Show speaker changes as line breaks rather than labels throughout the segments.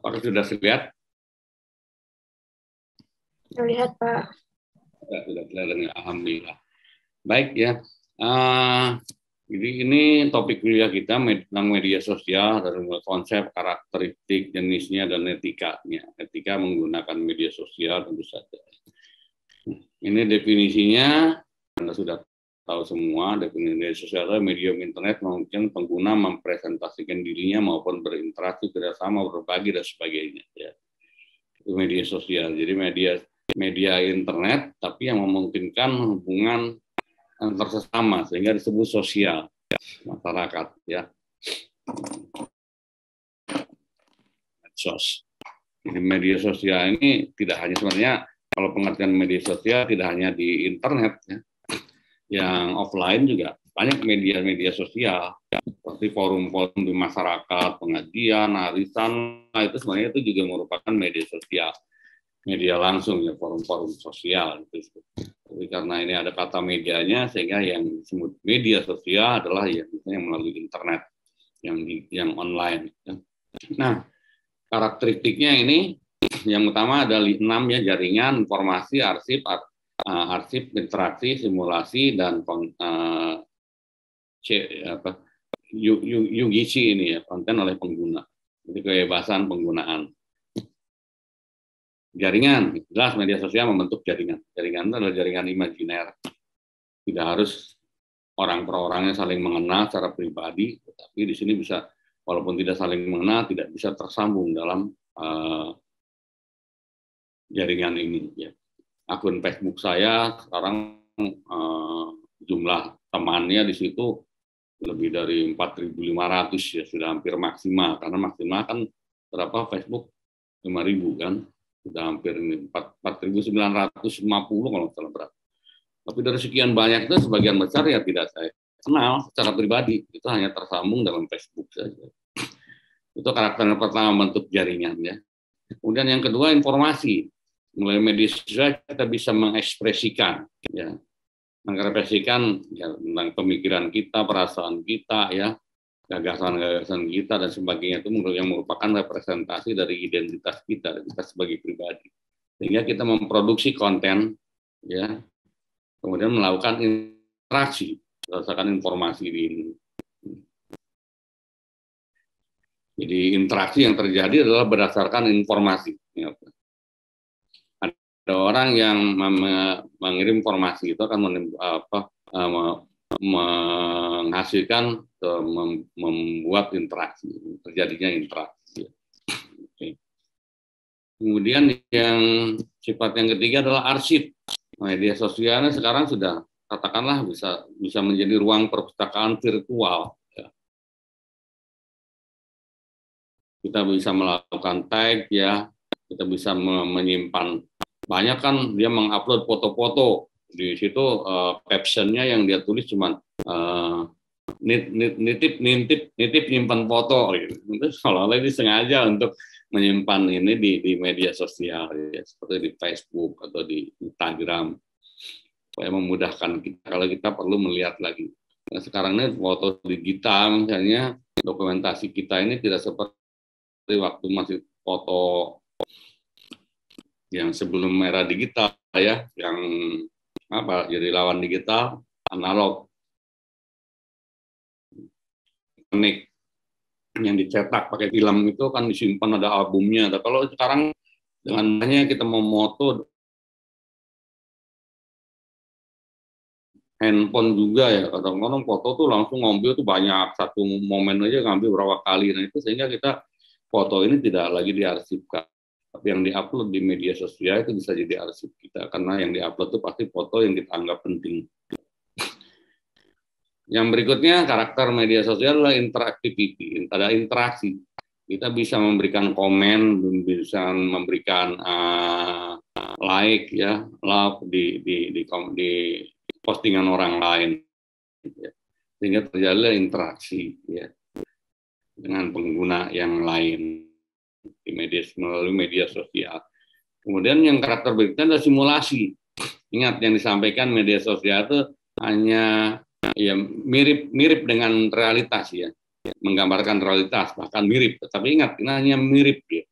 Apakah sudah terlihat?
Terlihat, Pak.
Sudah terlihat, alhamdulillah. Baik ya. Jadi ini topik kuliah kita tentang media sosial dari konsep, karakteristik, jenisnya, dan etikanya. Etika menggunakan media sosial tentu saja. Ini definisinya, Anda sudah tahu semua, definisi media sosial adalah medium internet mungkin pengguna mempresentasikan dirinya maupun berinteraksi, kerjasama, berbagi, dan sebagainya. Ya. Itu media sosial. Jadi media internet, tapi yang memungkinkan hubungan antar sesama sehingga disebut sosial masyarakat, ya. Medsos. Jadi media sosial ini tidak hanya sebenarnya kalau pengertian media sosial tidak hanya di internet, ya. Yang offline juga banyak media sosial seperti forum-forum di masyarakat, pengajian, arisan, itu sebenarnya itu juga merupakan media sosial. Media langsung ya, forum-forum sosial gitu. Tapi karena ini ada kata medianya sehingga yang disebut media sosial adalah yang melalui internet, yang online. Nah, karakteristiknya ini yang utama ada 6 ya: jaringan, informasi, arsip, interaksi, simulasi, dan UGC ini ya, konten oleh pengguna. Jadi kebebasan penggunaan. Jaringan, jelas media sosial membentuk jaringan. Jaringan itu adalah jaringan imajiner. Tidak harus orang per orangnya saling mengenal secara pribadi, tetapi di sini bisa, walaupun tidak saling mengenal, tidak bisa tersambung dalam jaringan ini. Ya. Akun Facebook saya sekarang jumlah temannya di situ lebih dari 4.500 ya, sudah hampir maksimal. Karena maksimal kan berapa Facebook 5.000 kan. Sudah hampir 4.950 kalau salah berat. Tapi dari sekian banyak itu sebagian besar ya tidak saya kenal secara pribadi, itu hanya tersambung dalam Facebook saja. Itu karakter yang pertama, bentuk jaringan ya. Kemudian yang kedua, informasi. Melalui media sosial kita bisa mengekspresikan ya. Mengekspresikan ya, tentang pemikiran kita, perasaan kita ya, gagasan-gagasan kita dan sebagainya, itu yang merupakan representasi dari identitas kita sebagai pribadi. Sehingga kita memproduksi konten, ya, kemudian melakukan interaksi berdasarkan informasi ini. Jadi interaksi yang terjadi adalah berdasarkan informasi. Ada orang yang mengirim informasi itu akan menghasilkan, membuat interaksi, terjadinya interaksi. Oke. Kemudian yang sifat yang ketiga adalah arsip. Media sosialnya sekarang sudah katakanlah bisa menjadi ruang perpustakaan virtual. Kita bisa melakukan tag ya, kita bisa menyimpan, banyak kan dia mengupload foto-foto. Di situ captionnya yang dia tulis cuma nitip nyimpan foto gitu. Itu seolah-olah ini sengaja untuk menyimpan ini di media sosial ya, seperti di Facebook atau di Instagram, supaya memudahkan kita kalau kita perlu melihat lagi. Nah, sekarang ini foto digital misalnya, dokumentasi kita ini tidak seperti waktu masih foto yang sebelum era digital ya, yang jadi lawan digital analog, yang dicetak pakai film itu kan disimpan, ada albumnya. Nah, kalau sekarang dengan banyak kita mau moto handphone juga ya, kadang-kadang foto tuh langsung ngambil tuh banyak, satu momen aja ngambil berapa kali. Nah itu sehingga kita foto ini tidak lagi diarsipkan, tapi yang diupload di media sosial itu bisa jadi arsip kita, karena yang diupload itu pasti foto yang kita anggap penting. Yang berikutnya, karakter media sosial adalah interactivity, ada interaksi. Kita bisa memberikan komen, bisa memberikan like ya, love di postingan orang lain, ya. Sehingga terjadi interaksi ya dengan pengguna yang lain di melalui media sosial. Kemudian yang karakter berikutnya adalah simulasi. Ingat yang disampaikan, media sosial itu hanya ya mirip dengan realitas ya, menggambarkan realitas, bahkan mirip. Tapi ingat, ini hanya mirip ya.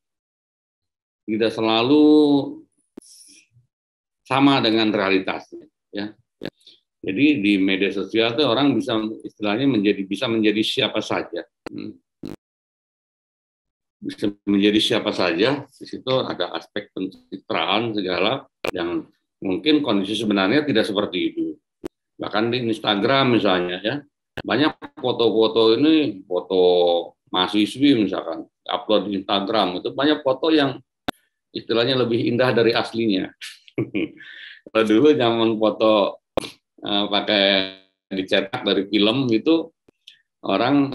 tidak selalu sama dengan realitasnya, ya. Jadi di media sosial itu orang bisa istilahnya bisa menjadi siapa saja. Bisa menjadi siapa saja. Di situ ada aspek pencitraan segala yang mungkin kondisi sebenarnya tidak seperti itu. Bahkan di Instagram misalnya, ya, banyak foto-foto ini, foto mahasiswi misalkan, upload di Instagram, itu banyak foto yang istilahnya lebih indah dari aslinya. Kalau dulu zaman foto pakai dicetak dari film itu, orang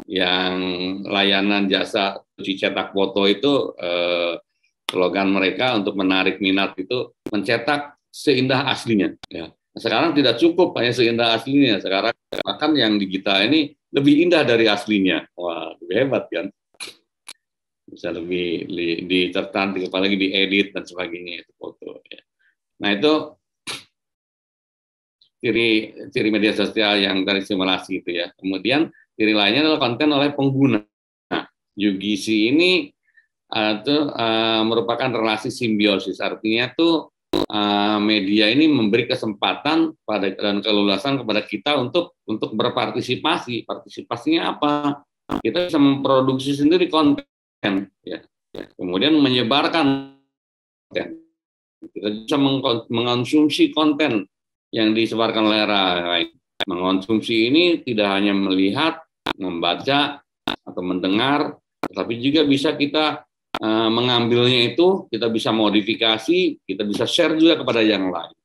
yang layanan jasa cetak foto itu slogan mereka untuk menarik minat itu mencetak seindah aslinya. Ya. Sekarang tidak cukup hanya seindah aslinya. Sekarang bahkan yang digital ini lebih indah dari aslinya. Wah, lebih hebat kan? Bisa lebih tercantik, apalagi diedit dan sebagainya itu foto. Ya. Nah itu ciri media sosial yang dari simulasi itu ya. Kemudian ciri lainnya adalah konten oleh pengguna. Nah, UGC ini merupakan relasi simbiosis, artinya tuh media ini memberi kesempatan dan keleluasan kepada kita untuk berpartisipasi. Partisipasinya apa? Kita bisa memproduksi sendiri konten, ya. Kemudian menyebarkan konten. Kita bisa mengkonsumsi konten yang disebarkan oleh lain. Mengkonsumsi ini tidak hanya melihat, membaca, atau mendengar, tapi juga bisa kita mengambilnya itu, kita bisa modifikasi, kita bisa share juga kepada yang lain.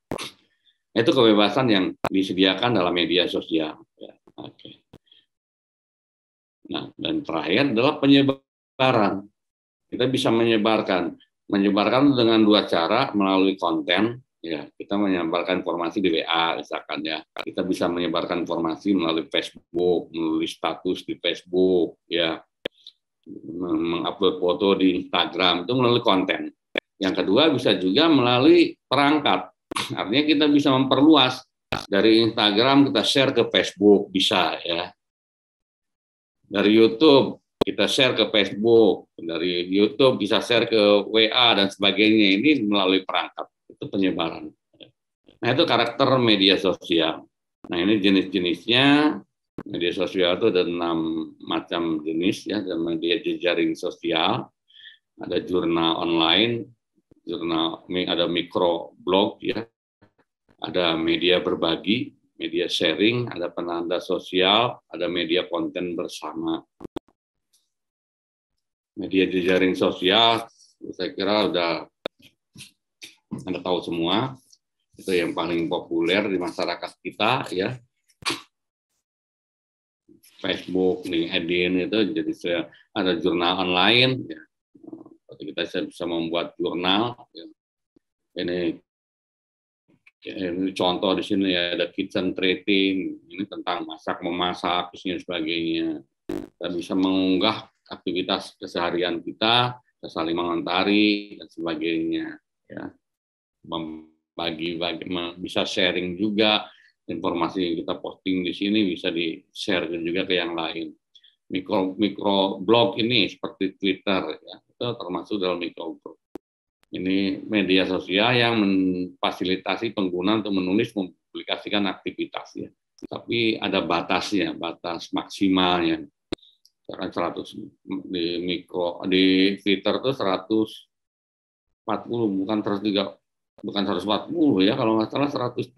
Itu kebebasan yang disediakan dalam media sosial. Ya, oke. Nah, dan terakhir adalah penyebaran. Kita bisa menyebarkan dengan dua cara, melalui konten. Ya, kita menyebarkan informasi di WA, misalkan ya. Kita bisa menyebarkan informasi melalui Facebook, menulis status di Facebook, ya. Mengupload foto di Instagram, itu melalui konten. Yang kedua bisa juga melalui perangkat. Artinya kita bisa memperluas dari Instagram kita share ke Facebook, bisa ya. Dari YouTube kita share ke Facebook, dari YouTube bisa share ke WA dan sebagainya. Ini melalui perangkat, itu penyebaran. Nah itu karakter media sosial. Nah ini jenis-jenisnya. Media sosial itu ada 6 macam jenis ya, ada media jejaring sosial, ada jurnal online, ada mikroblog ya, ada media berbagi, media sharing, ada penanda sosial, ada media konten bersama. Media jejaring sosial, saya kira udah Anda tahu semua, itu yang paling populer di masyarakat kita ya. Facebook, LinkedIn itu jadi ada jurnal online, ya. Kita bisa membuat jurnal. Ya. Ini contoh di sini ya, ada kitchen training, ini tentang memasak, dan sebagainya. Kita bisa mengunggah aktivitas keseharian kita saling mengomentari dan sebagainya. Ya. Bisa sharing juga. Informasi yang kita posting di sini bisa di-share juga ke yang lain. Mikroblog ini seperti Twitter, ya, itu termasuk dalam mikroblog. Ini media sosial yang memfasilitasi pengguna untuk menulis, mempublikasikan aktivitas. Ya. Tapi ada batasnya, batas maksimalnya. Sekarang 100 di Twitter itu 140, bukan 140 ya, kalau nggak salah 132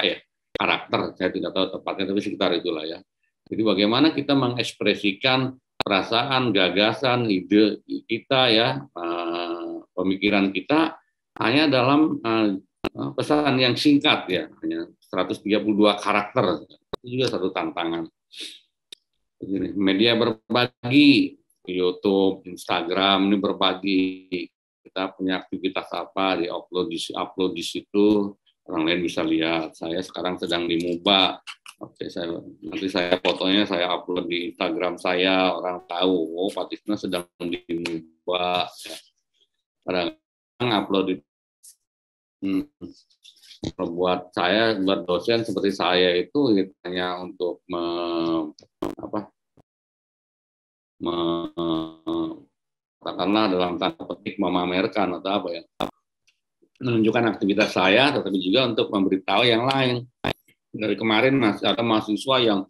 ya karakter, saya tidak tahu tepatnya, tapi sekitar itulah ya. Jadi bagaimana kita mengekspresikan perasaan, gagasan, ide kita ya, pemikiran kita hanya dalam pesan yang singkat ya, hanya 132 karakter, itu juga satu tantangan. Jadi, media berbagi, YouTube, Instagram ini berbagi, kita punya aktivitas apa, di-upload di situ. Orang lain bisa lihat. Saya sekarang sedang di MUBA. Oke, nanti fotonya saya upload di Instagram saya. Orang tahu, oh Pak Tisna sedang di MUBA. Kadang-kadang upload di buat dosen seperti saya itu hanya untuk katakanlah dalam tanda petik memamerkan atau apa ya, menunjukkan aktivitas saya, tetapi juga untuk memberitahu yang lain. Dari kemarin masih ada mahasiswa yang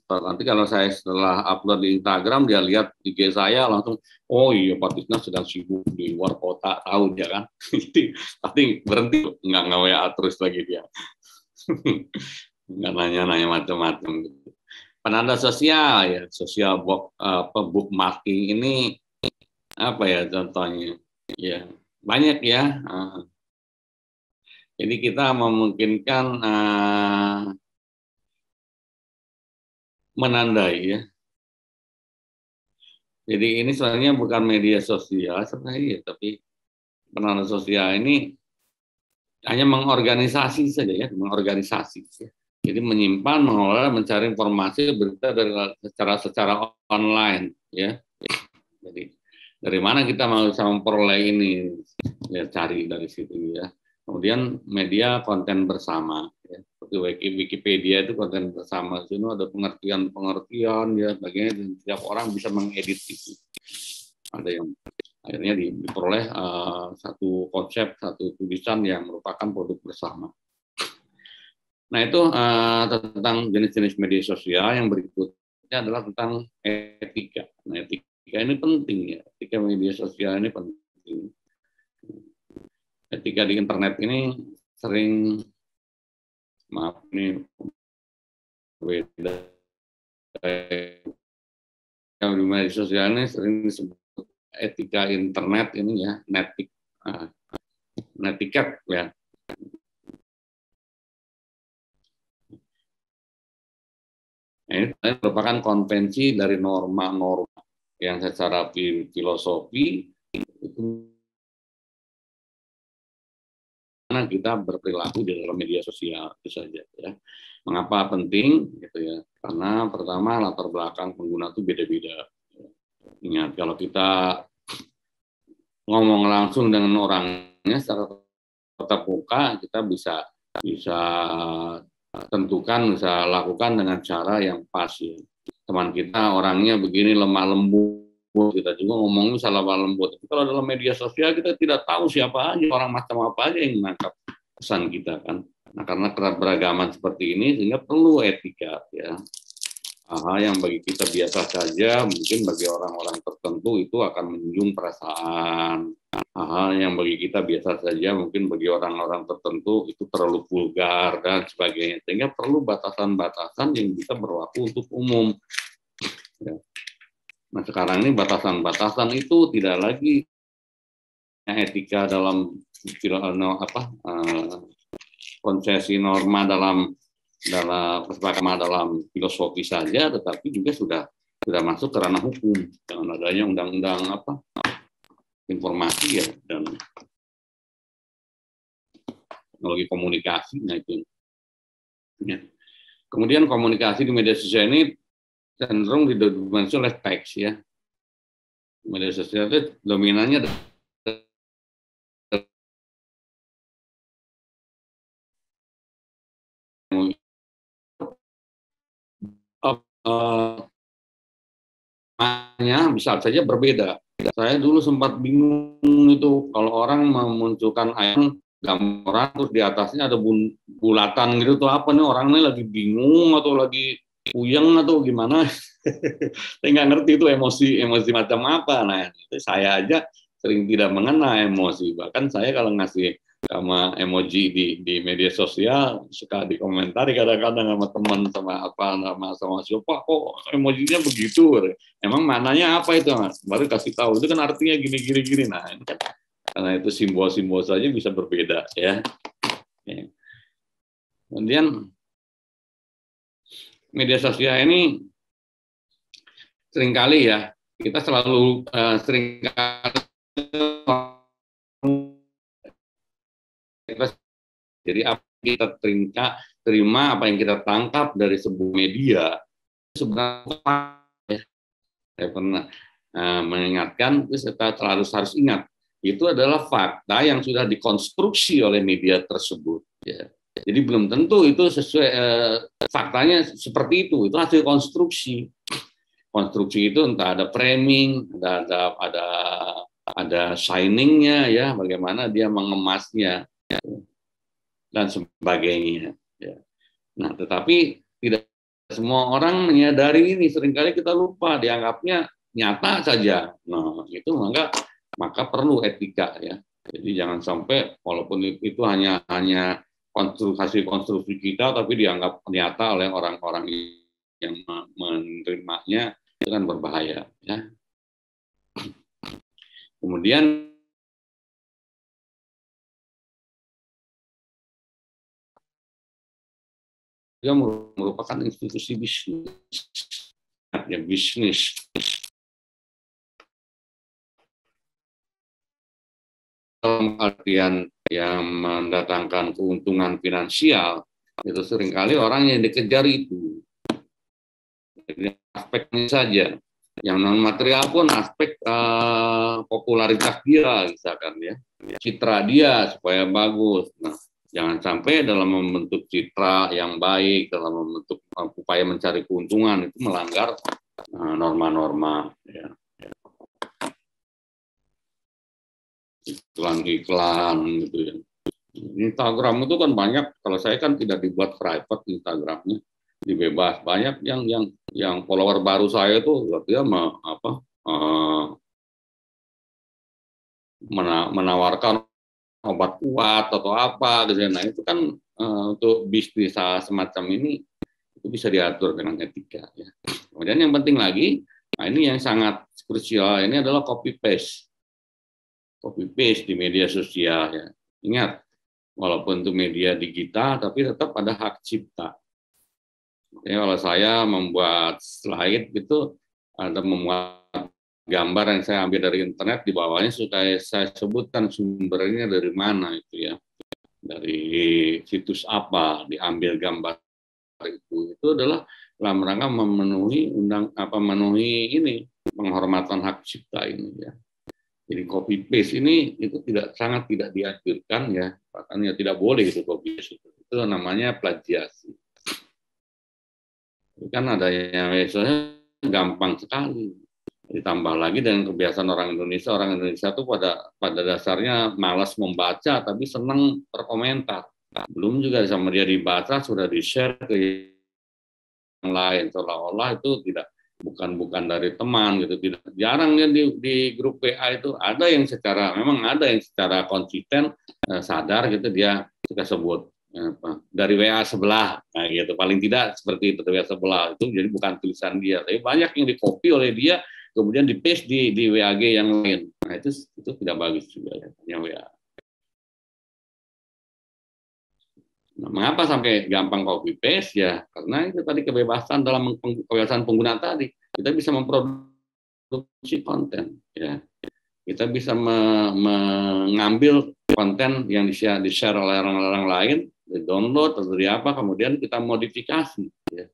nanti kalau saya setelah upload di Instagram, dia lihat IG saya langsung, oh iya Pak Tisna sedang sibuk di luar kota, tahu dia kan. Tapi berhenti, nggak WA terus lagi dia. Nggak nanya-nanya macam-macam. Penanda sosial ya, sosial bookmarking ini apa ya contohnya? Ya banyak ya. Jadi kita memungkinkan menandai ya. Jadi ini sebenarnya bukan media sosial sebenarnya, tapi penanda sosial ini hanya mengorganisasi saja ya, mengorganisasi. Ya. Jadi menyimpan, mengelola, mencari informasi berita dari secara online ya. Jadi dari mana kita mau bisa memperoleh ini? Ya cari dari situ ya. Kemudian media konten bersama ya. Seperti Wikipedia itu konten bersama, sini ada pengertian ya, bagaimana dan setiap orang bisa mengedit itu. Ada yang akhirnya diperoleh satu konsep, satu tulisan yang merupakan produk bersama. Nah itu tentang jenis-jenis media sosial. Yang berikutnya adalah tentang etika. Nah etika ini penting ya, etika media sosial ini penting. Etika di internet ini sering, maaf ini beda, yang di media sosial ini sering disebut etika internet ini ya, netiquette ya. Ini merupakan konvensi dari norma-norma yang secara filosofi itu karena kita berperilaku di dalam media sosial itu saja ya. Mengapa penting gitu ya? Karena pertama latar belakang pengguna itu beda-beda. Ingat kalau kita ngomong langsung dengan orangnya secara tatap muka, kita bisa tentukan, bisa lakukan dengan cara yang pas ya. Teman kita orangnya begini lemah lembut, kita juga ngomongnya salah lembut. Tapi kalau dalam media sosial kita tidak tahu siapa aja, orang macam apa aja yang menangkap pesan kita kan. Nah karena keberagaman seperti ini sehingga perlu etika ya. Hal yang bagi kita biasa saja mungkin bagi orang-orang tertentu itu akan menjunjung perasaan. Hal yang bagi kita biasa saja mungkin bagi orang-orang tertentu itu terlalu vulgar dan sebagainya. Sehingga perlu batasan-batasan yang bisa berlaku untuk umum. Ya. Nah sekarang ini batasan-batasan itu tidak lagi etika dalam konsesi norma dalam kesepakatan dalam filosofi saja, tetapi juga sudah masuk ke ranah hukum dengan adanya undang-undang informasi ya dan teknologi komunikasi. Nah itu. Ya. Kemudian komunikasi di media sosial ini cenderung didominasi oleh teks ya. Media sosial itu dominannya bisa saja berbeda. Saya dulu sempat bingung itu kalau orang memunculkan gambar terus di atasnya ada bulatan gitu tuh apa nih orangnya lagi bingung atau lagi puyeng atau gimana. Saya nggak ngerti itu emosi macam apa. Nah saya aja sering tidak mengena emosi, bahkan saya kalau ngasih sama emoji di media sosial suka dikomentari kadang-kadang sama teman sama siapa kok emojinya begitu, emang maknanya apa itu baru kasih tahu itu kan artinya gini. Nah ini kan karena itu simbol-simbol saja bisa berbeda ya. Kemudian media sosial ini seringkali ya kita selalu jadi apa yang kita terima, apa yang kita tangkap dari sebuah media sebenarnya saya pernah mengingatkan, kita harus ingat itu adalah fakta yang sudah dikonstruksi oleh media tersebut. Ya. Jadi belum tentu itu sesuai faktanya seperti itu. Itu hasil konstruksi. Konstruksi itu entah ada framing, ada signingnya ya, bagaimana dia mengemasnya dan sebagainya. Ya. Nah, tetapi tidak semua orang menyadari ini. Seringkali kita lupa, dianggapnya nyata saja. Nah, itu maka perlu etika ya. Jadi jangan sampai walaupun itu hanya hasil konstruksi kita, tapi dianggap nyata oleh orang-orang yang menerimanya, itu kan berbahaya. Ya. Kemudian dia merupakan institusi bisnis, ya bisnis. Dalam artian yang mendatangkan keuntungan finansial, itu seringkali orang yang dikejar itu. Jadi aspeknya saja. Yang non material pun aspek popularitas dia, misalkan ya, citra dia supaya bagus. Nah, jangan sampai dalam membentuk citra yang baik, dalam membentuk upaya mencari keuntungan itu melanggar norma-norma. Ya. Iklan-iklan gitu ya. Instagram itu kan banyak. Kalau saya kan tidak dibuat private Instagramnya, dibebas. Banyak yang follower baru saya itu dia menawarkan obat kuat atau apa gitu. Nah itu kan untuk bisnis semacam ini itu bisa diatur dengan etika ya. Kemudian yang penting lagi, nah ini yang sangat krusial, ini adalah copy paste di media sosial ya. Ingat, walaupun itu media digital tapi tetap ada hak cipta. Ya, kalau saya membuat slide gitu, ada memuat gambar yang saya ambil dari internet, di bawahnya supaya saya sebutkan sumbernya dari mana itu ya, dari situs apa diambil gambar itu adalah dalam rangka memenuhi memenuhi ini penghormatan hak cipta ini ya. Jadi copy paste ini itu sangat tidak dianjurkan ya, bahkan ya tidak boleh itu copy paste itu namanya plagiasi. Kan ada yang biasanya gampang sekali. Ditambah lagi dengan kebiasaan orang Indonesia tuh pada dasarnya malas membaca tapi senang berkomentar. Belum juga sama dia dibaca sudah di-share ke yang lain, seolah-olah itu bukan dari teman gitu. Tidak jarang ya di grup WA itu memang ada yang secara konsisten sadar gitu dia suka sebut dari WA sebelah, nah gitu, paling tidak seperti itu, WA sebelah itu jadi bukan tulisan dia, tapi banyak yang di-copy oleh dia kemudian di-paste di WAG yang lain. Nah itu tidak bagus juga ya WA. Nah, mengapa sampai gampang copy paste ya? Karena itu tadi kebebasan kebebasan pengguna tadi. Kita bisa memproduksi konten ya. Kita bisa mengambil konten yang di-share oleh orang-orang lain, di-download atau dari apa, kemudian kita modifikasi ya.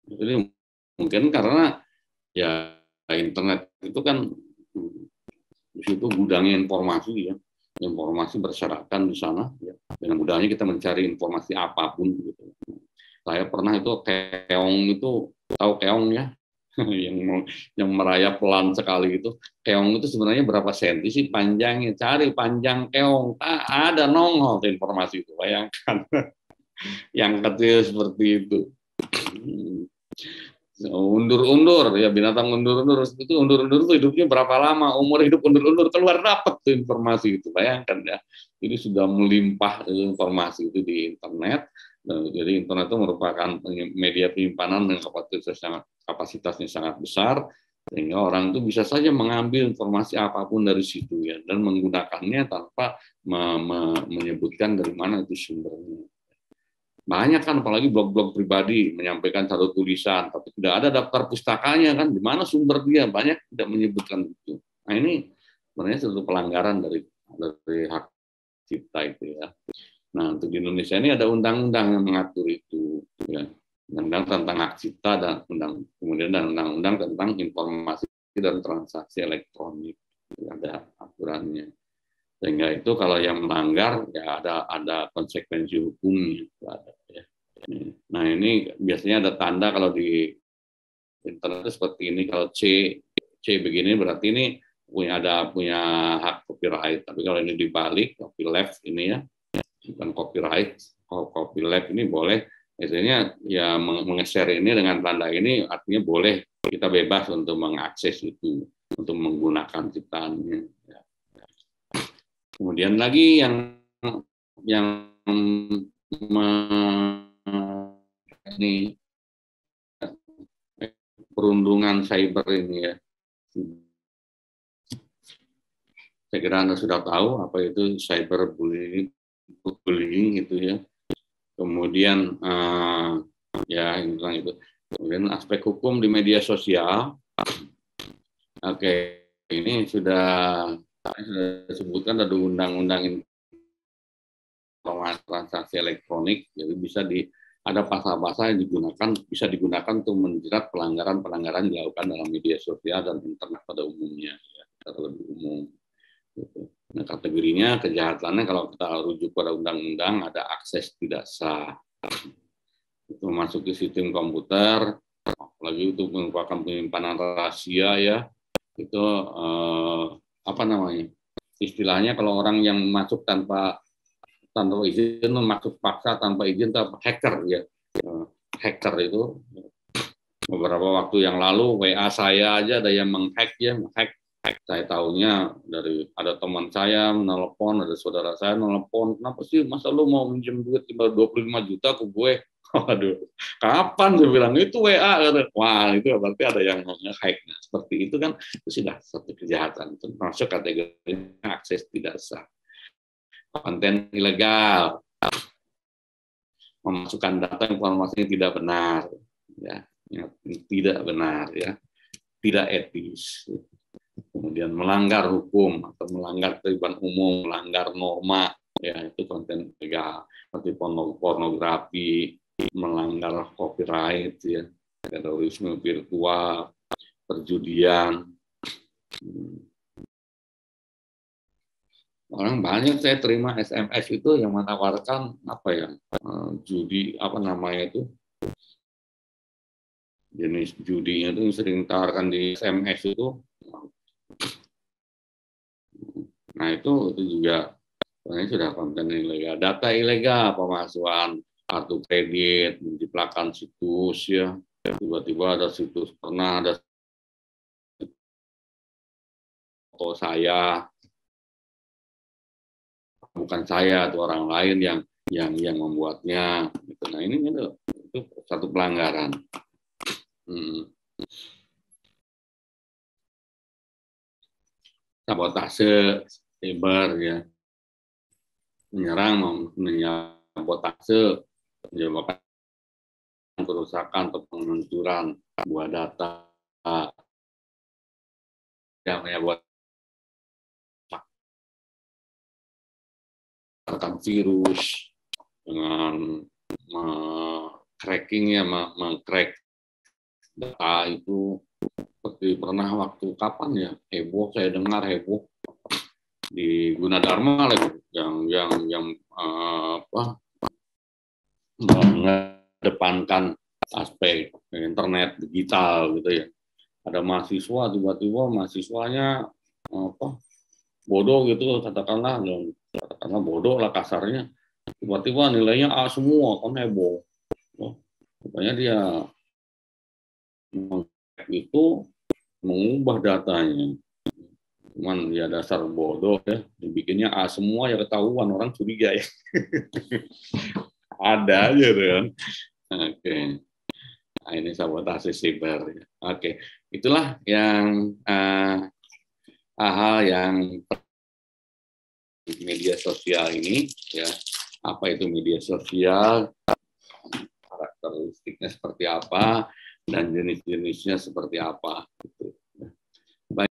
Jadi mungkin karena ya internet itu kan di situ gudangnya informasi ya. Informasi berserakan di sana ya. Dengan mudahnya kita mencari informasi apapun gitu. Saya pernah itu keong itu, tahu keong ya? yang merayap pelan sekali itu. Keong itu sebenarnya berapa senti sih panjangnya? Cari panjang keong, ada nongol informasi itu, bayangkan. Yang kecil seperti itu. Undur-undur ya, binatang undur-undur itu hidupnya berapa lama, umur hidup undur-undur, keluar dapat tuh informasi itu, bayangkan ya. Ini sudah melimpah informasi itu di internet. Nah, jadi internet itu merupakan media penyimpanan dengan kapasitasnya sangat besar, sehingga orang itu bisa saja mengambil informasi apapun dari situ ya, dan menggunakannya tanpa menyebutkan dari mana itu sumbernya. Banyak kan, apalagi blog-blog pribadi menyampaikan satu tulisan, tapi tidak ada daftar pustakanya kan, di mana sumber dia, banyak tidak menyebutkan itu. Nah ini sebenarnya satu pelanggaran dari hak cipta itu ya. Nah untuk di Indonesia ini ada undang-undang yang mengatur itu, ya. Undang-undang tentang hak cipta dan kemudian undang-undang tentang informasi dan transaksi elektronik, ada aturannya. Sehingga itu kalau yang melanggar ya ada konsekuensi hukumnya. Nah ini biasanya ada tanda kalau di internet seperti ini, kalau C begini berarti ini punya hak copyright. Tapi kalau ini dibalik copyleft ini ya, bukan copyright, copyleft ini boleh. Biasanya ya meng-share ini dengan tanda ini artinya boleh, kita bebas untuk mengakses itu, untuk menggunakan ciptaannya. Kemudian lagi yang ini perundungan cyber ini ya. Saya kira Anda sudah tahu apa itu cyberbullying itu ya. Kemudian ya itu. Kemudian aspek hukum di media sosial. Oke, ini sudah disebutkan ada undang-undang informasi transaksi elektronik, jadi bisa ada pasal-pasal yang bisa digunakan untuk menjerat pelanggaran dilakukan dalam media sosial dan internet pada umumnya, ya, secara lebih umum. Gitu. Nah, kategorinya kejahatannya kalau kita rujuk pada undang-undang ada akses tidak sah, itu memasuki sistem komputer, apalagi itu merupakan penyimpanan rahasia ya, itu apa namanya? Istilahnya kalau orang yang masuk tanpa izin, masuk paksa tanpa izin, hacker ya. Hacker itu beberapa waktu yang lalu WA saya aja ada yang menghack ya, saya tahunya dari ada teman saya menelpon, ada saudara saya menelpon, kenapa sih masa lu mau minjem duit 25 juta ke gue? Waduh, kapan saya bilang itu WA? Wah, itu berarti ada yang nge-hack. Nah, seperti itu kan itu sudah satu kejahatan, itu masuk kategori akses tidak sah. Konten ilegal, memasukkan data informasi yang tidak benar, ya, tidak benar, ya, tidak etis. Kemudian melanggar hukum atau melanggar ketertiban umum, melanggar norma, ya itu konten ilegal. Seperti pornografi, melanggar copyright, ya, terorisme virtual, perjudian. Orang banyak saya terima SMS itu yang menawarkan apa ya, judi apa namanya itu, jenis judinya itu sering tawarkan di SMS itu. Nah itu juga sebenarnya sudah konten ilegal, data ilegal, pemalsuan kartu kredit, menjiplakan situs ya, tiba-tiba ada situs, pernah ada foto saya, bukan saya atau orang lain yang membuatnya. Nah ini itu satu pelanggaran. Sabotase cyber ya, sabotase menyebabkan kerusakan atau penghancuran sebuah data yang menyebabkan virus dengan meng-crack data itu, seperti pernah waktu kapan ya heboh, saya dengar heboh di Gunadarma lagi yang mengedepankan aspek internet digital gitu ya. Ada mahasiswa, tiba-tiba mahasiswanya bodoh gitu, katakanlah bodoh lah kasarnya, tiba-tiba nilainya A semua, kan heboh. Pokoknya dia itu mengubah datanya, cuman dia dasar bodoh ya, dibikinnya A semua ya, ketahuan orang curiga ya. Ada aja kan. Oke. Nah, ini sabotase cyber ya. Oke, itulah yang hal yang media sosial ini ya. Apa itu media sosial, karakteristiknya seperti apa, dan jenis-jenisnya seperti apa gitu. Baik.